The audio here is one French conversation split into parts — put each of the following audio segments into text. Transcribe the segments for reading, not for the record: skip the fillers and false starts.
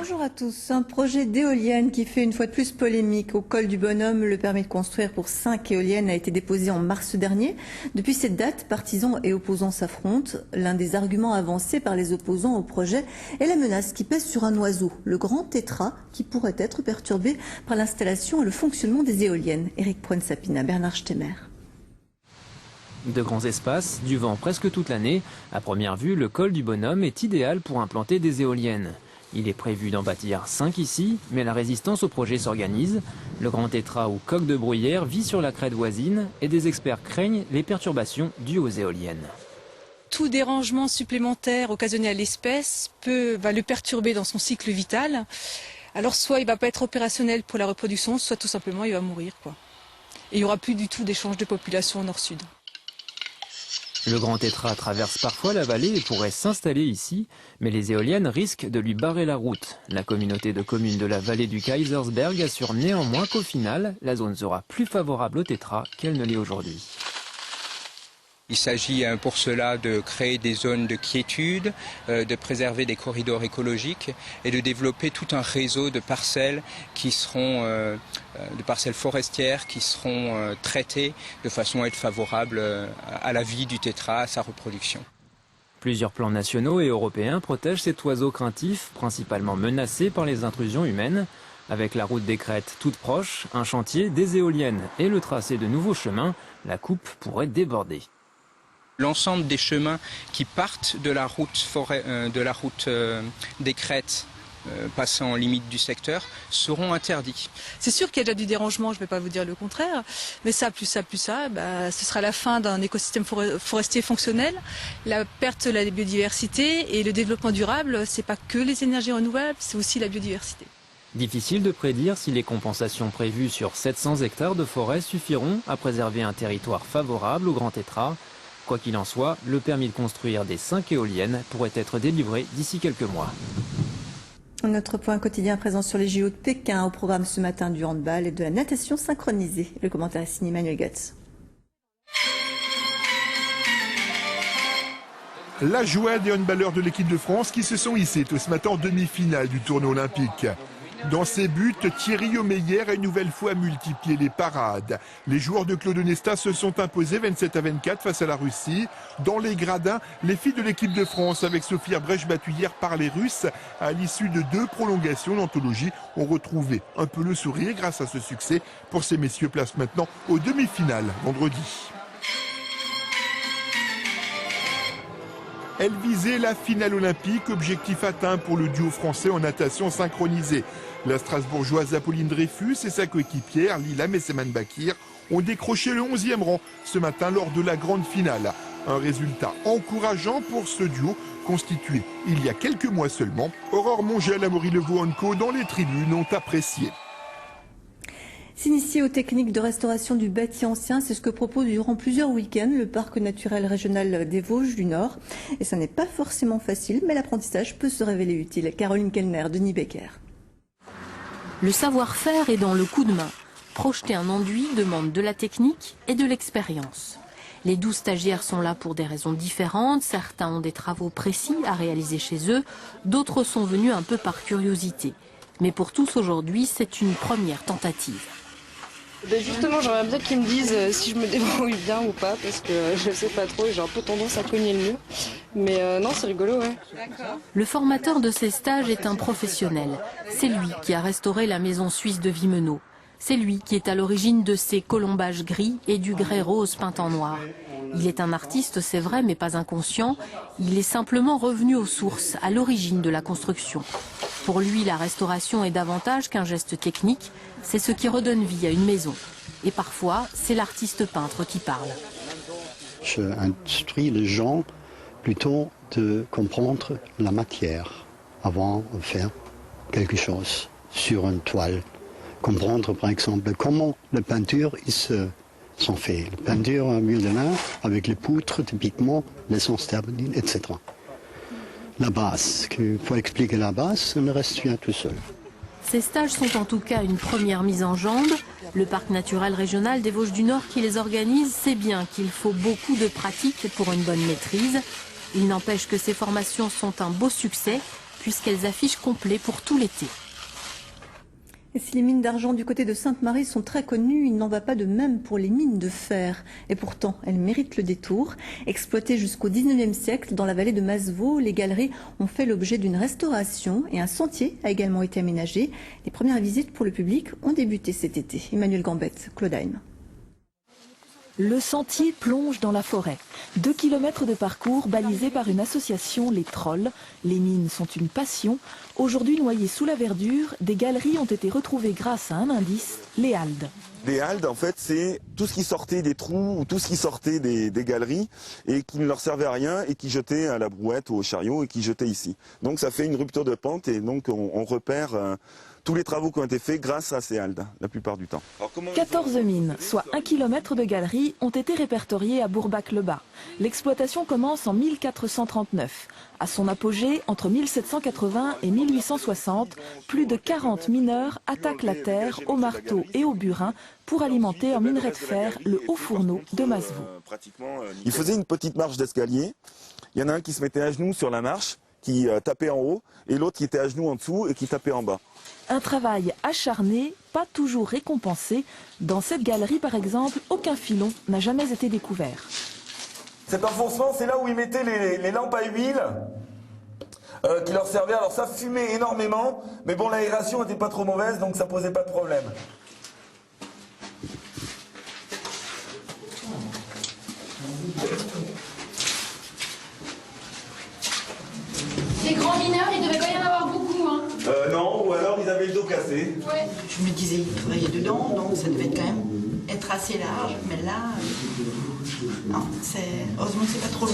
Bonjour à tous. Un projet d'éolienne qui fait une fois de plus polémique. Au col du Bonhomme, le permis de construire pour 5 éoliennes a été déposé en mars dernier. Depuis cette date, partisans et opposants s'affrontent. L'un des arguments avancés par les opposants au projet est la menace qui pèse sur un oiseau, le grand tétras, qui pourrait être perturbé par l'installation et le fonctionnement des éoliennes. Éric Proen-Sapina, Bernard Stemmer. De grands espaces, du vent presque toute l'année. À première vue, le col du Bonhomme est idéal pour implanter des éoliennes. Il est prévu d'en bâtir 5 ici, mais la résistance au projet s'organise. Le grand tétras ou coq de bruyère vit sur la crête voisine et des experts craignent les perturbations dues aux éoliennes. Tout dérangement supplémentaire occasionné à l'espèce va le perturber dans son cycle vital. Alors soit il ne va pas être opérationnel pour la reproduction, soit tout simplement il va mourir, Et il n'y aura plus du tout d'échange de population nord-sud. Le grand tétras traverse parfois la vallée et pourrait s'installer ici, mais les éoliennes risquent de lui barrer la route. La communauté de communes de la vallée du Kaisersberg assure néanmoins qu'au final, la zone sera plus favorable au tétras qu'elle ne l'est aujourd'hui. Il s'agit pour cela de créer des zones de quiétude, de préserver des corridors écologiques et de développer tout un réseau de parcelles qui seront de parcelles forestières qui seront traitées de façon à être favorables à la vie du tétras, à sa reproduction. Plusieurs plans nationaux et européens protègent cet oiseau craintif, principalement menacé par les intrusions humaines. Avec la route des crêtes toute proche, un chantier, des éoliennes et le tracé de nouveaux chemins, la coupe pourrait déborder. L'ensemble des chemins qui partent de la route, des crêtes passant en limite du secteur seront interdits. C'est sûr qu'il y a déjà du dérangement, je ne vais pas vous dire le contraire, mais ça, ce sera la fin d'un écosystème forestier fonctionnel, la perte de la biodiversité et le développement durable, ce n'est pas que les énergies renouvelables, c'est aussi la biodiversité. Difficile de prédire si les compensations prévues sur 700 hectares de forêt suffiront à préserver un territoire favorable au grand tétras. Quoi qu'il en soit, le permis de construire des 5 éoliennes pourrait être délivré d'ici quelques mois. Notre point quotidien présent sur les JO de Pékin, au programme ce matin du handball et de la natation synchronisée. Le commentaire est signé Emmanuel Gatz. La joie des handballeurs de l'équipe de France qui se sont hissés ce matin en demi-finale du tournoi olympique. Dans ses buts, Thierry Omeyer a une nouvelle fois multiplié les parades. Les joueurs de Claude Onesta se sont imposés 27-24 face à la Russie. Dans les gradins, les filles de l'équipe de France avec Sophie Brèche battue hier par les Russes à l'issue de 2 prolongations d'anthologie ont retrouvé un peu le sourire grâce à ce succès. Pour ces messieurs, place maintenant aux demi-finales vendredi. Elle visait la finale olympique, objectif atteint pour le duo français en natation synchronisée. La Strasbourgeoise Apolline Dreyfus et sa coéquipière Lila Messeman-Bakir ont décroché le 11e rang ce matin lors de la grande finale. Un résultat encourageant pour ce duo constitué il y a quelques mois seulement. Aurore Mongel, Amaury Leveau-Onco dans les tribunes ont apprécié. S'initier aux techniques de restauration du bâti ancien, c'est ce que propose durant plusieurs week-ends le parc naturel régional des Vosges du Nord. Et ça n'est pas forcément facile, mais l'apprentissage peut se révéler utile. Caroline Kellner, Denis Becker. Le savoir-faire est dans le coup de main. Projeter un enduit demande de la technique et de l'expérience. Les 12 stagiaires sont là pour des raisons différentes. Certains ont des travaux précis à réaliser chez eux, d'autres sont venus un peu par curiosité. Mais pour tous aujourd'hui, c'est une première tentative. Justement, j'aimerais bien qu'ils me disent si je me débrouille bien ou pas, parce que je sais pas trop et j'ai un peu tendance à cogner le mur. Mais non, c'est rigolo, ouais. Le formateur de ces stages est un professionnel. C'est lui qui a restauré la maison suisse de Wimmenau. C'est lui qui est à l'origine de ces colombages gris et du grès rose peint en noir. Il est un artiste, c'est vrai, mais pas inconscient. Il est simplement revenu aux sources, à l'origine de la construction. Pour lui, la restauration est davantage qu'un geste technique. C'est ce qui redonne vie à une maison. Et parfois, c'est l'artiste peintre qui parle. Je instruis les gens plutôt de comprendre la matière avant de faire quelque chose sur une toile. Comprendre, par exemple, comment les peintures sont faites. Les peintures en huile de lin avec les poutres, typiquement, l'essence d'herbine, etc. La base, pour expliquer la base, le reste vient tout seul. Ces stages sont en tout cas une première mise en jambe. Le parc naturel régional des Vosges du Nord qui les organise sait bien qu'il faut beaucoup de pratique pour une bonne maîtrise. Il n'empêche que ces formations sont un beau succès puisqu'elles affichent complet pour tout l'été. Et si les mines d'argent du côté de Sainte-Marie sont très connues, il n'en va pas de même pour les mines de fer. Et pourtant, elles méritent le détour. Exploitées jusqu'au 19e siècle dans la vallée de Masevaux, les galeries ont fait l'objet d'une restauration et un sentier a également été aménagé. Les premières visites pour le public ont débuté cet été. Emmanuel Gambette, Claude Heim. Le sentier plonge dans la forêt. 2 kilomètres de parcours balisés par une association, les Trolls. Les mines sont une passion. Aujourd'hui noyées sous la verdure, des galeries ont été retrouvées grâce à un indice, les haldes. Les haldes, en fait, c'est tout ce qui sortait des trous ou tout ce qui sortait des galeries et qui ne leur servait à rien et qui jetait à la brouette ou au chariot et qui jetait ici. Donc ça fait une rupture de pente et donc on repère tous les travaux qui ont été faits grâce à ces haldes, la plupart du temps. 14 mines, soit 1 kilomètre de galeries, ont été répertoriées à Bourbac-le-Bas. L'exploitation commence en 1439. À son apogée, entre 1780 et 1860, plus de 40 mineurs attaquent la terre au marteau et au burin pour alimenter en minerai de fer le haut fourneau de Masevaux. Il faisait une petite marche d'escalier. Il y en a un qui se mettait à genoux sur la marche, qui tapait en haut, et l'autre qui était à genoux en dessous et qui tapait en bas. Un travail acharné, pas toujours récompensé. Dans cette galerie, par exemple, aucun filon n'a jamais été découvert. Cet enfoncement, c'est là où ils mettaient les lampes à huile qui leur servaient. Alors ça fumait énormément, mais bon, l'aération n'était pas trop mauvaise, donc ça posait pas de problème. Les grands mineurs, il devait pas y en avoir beaucoup, hein. Non, ou alors ils avaient le dos cassé. Ouais. Je me disais, il travaillait dedans, donc ça devait quand même être assez large. Mais là, non, heureusement que c'est pas trop long.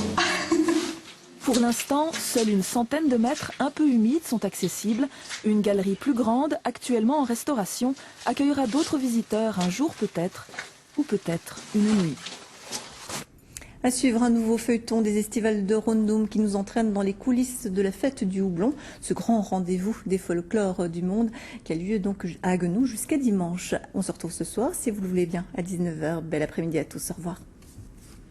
Pour l'instant, seule une centaine de mètres un peu humides sont accessibles. Une galerie plus grande, actuellement en restauration, accueillera d'autres visiteurs un jour peut-être, ou peut-être une nuit. À suivre un nouveau feuilleton des estivales de Rondum qui nous entraîne dans les coulisses de la fête du houblon, ce grand rendez-vous des folklores du monde qui a lieu donc à Haguenau jusqu'à dimanche. On se retrouve ce soir, si vous le voulez bien, à 19h. Bel après-midi à tous, au revoir.